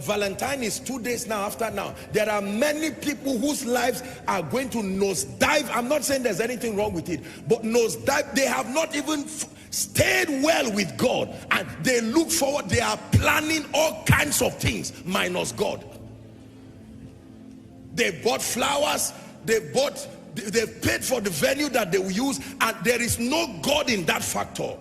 Valentine is 2 days now after now. There are many people whose lives are going to nosedive. I'm not saying there's anything wrong with it, but nosedive. They have not even stayed well with God, and they look forward. They are planning all kinds of things minus God. They bought flowers, they've paid for the venue that they will use, and there is no God in that factor.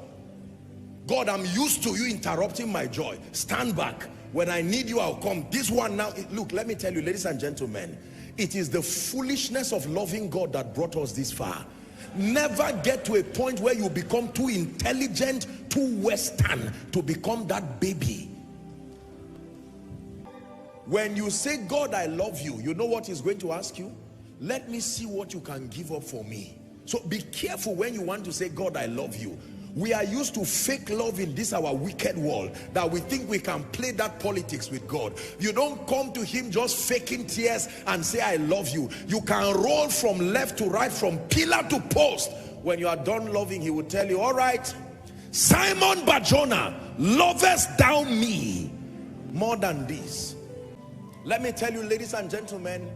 God, I'm used to you interrupting my joy. Stand back. When I need you, I'll come. This one now, look, let me tell you, ladies and gentlemen, it is the foolishness of loving God that brought us this far. Never get to a point where you become too intelligent, too Western to become that baby. When you say, God, I love you, you know what he's going to ask you? Let me see what you can give up for me. So be careful when you want to say, God, I love you. We are used to fake love in this our wicked world, that we think we can play that politics with God. You don't come to him just faking tears and say, I love you. You can roll from left to right, from pillar to post. When you are done loving, he will tell you, all right, Simon Bar-Jonah, lovest thou me more than this? Let me tell you, ladies and gentlemen,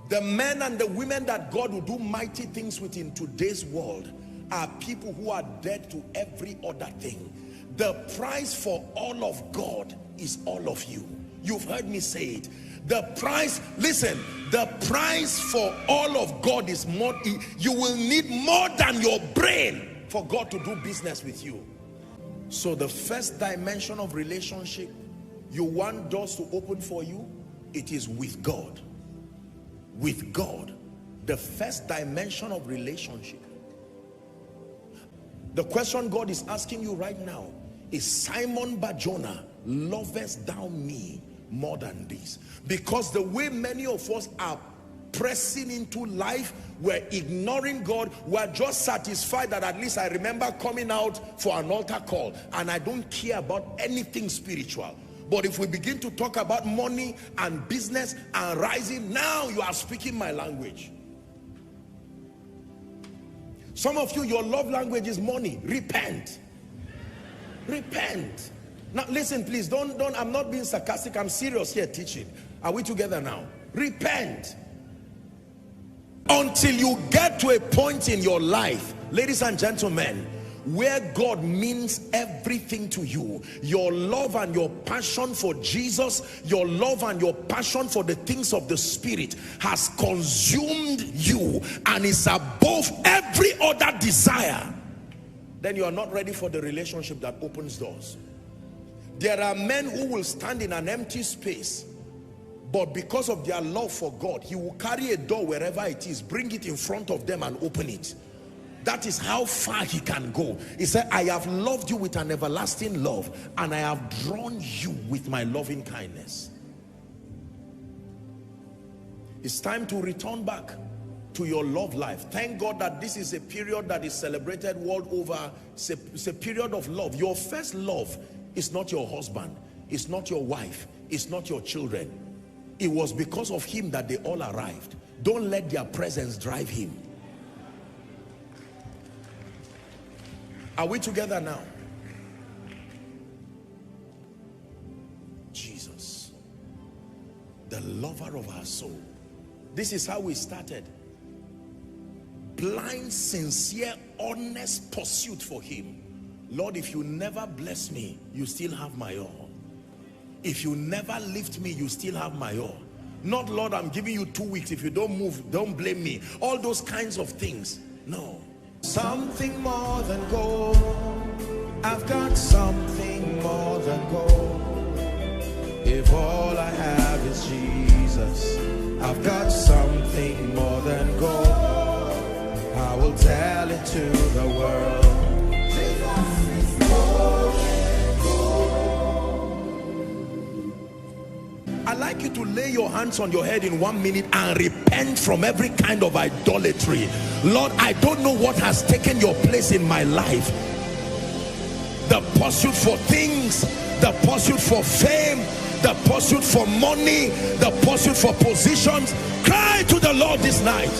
the men and the women that God will do mighty things with in today's world are people who are dead to every other thing. The price for all of God is all of you. You've heard me say it. The price, listen, the price for all of God is more. You will need more than your brain for God to do business with you. So the first dimension of relationship you want doors to open for you, it is with God. With God. The first dimension of relationship. The question God is asking you right now is, Simon Bar-Jonah, lovest thou me more than this? Because the way many of us are pressing into life, we're ignoring God. We're just satisfied that at least I remember coming out for an altar call and I don't care about anything spiritual. But if we begin to talk about money and business and rising, now you are speaking my language. Some of you, your love language is money. Repent. Repent. Now listen, please, don't, I'm not being sarcastic. I'm serious here teaching. Are we together now? Repent. Until you get to a point in your life, ladies and gentlemen, where God means everything to you, your love and your passion for Jesus, your love and your passion for the things of the Spirit has consumed you and is above every other desire, then you are not ready for the relationship that opens doors. There are men who will stand in an empty space, but because of their love for God, he will carry a door wherever it is, bring it in front of them and open it. That is how far he can go. He said, I have loved you with an everlasting love, and I have drawn you with my loving kindness. It's time to return back to your love life. Thank God that this is a period that is celebrated world over. It's a period of love. Your first love is not your husband, it's not your wife, it's not your children. It was because of him that they all arrived. Don't let their presence drive him. Are we together now? Jesus, the lover of our soul. This is how we started. Blind, sincere, honest pursuit for him. Lord, if you never bless me, you still have my all. If you never lift me, you still have my all. Not, Lord, I'm giving you 2 weeks. If you don't move, don't blame me. All those kinds of things. No. Something more than gold. I've got something more than gold. If all I have is Jesus, I've got something more than gold. I will tell it to the world. I'd like you to lay your hands on your head in 1 minute and repent from every kind of idolatry. Lord, I don't know what has taken your place in my life. The pursuit for things, the pursuit for fame, the pursuit for money, the pursuit for positions. Cry to the Lord this night.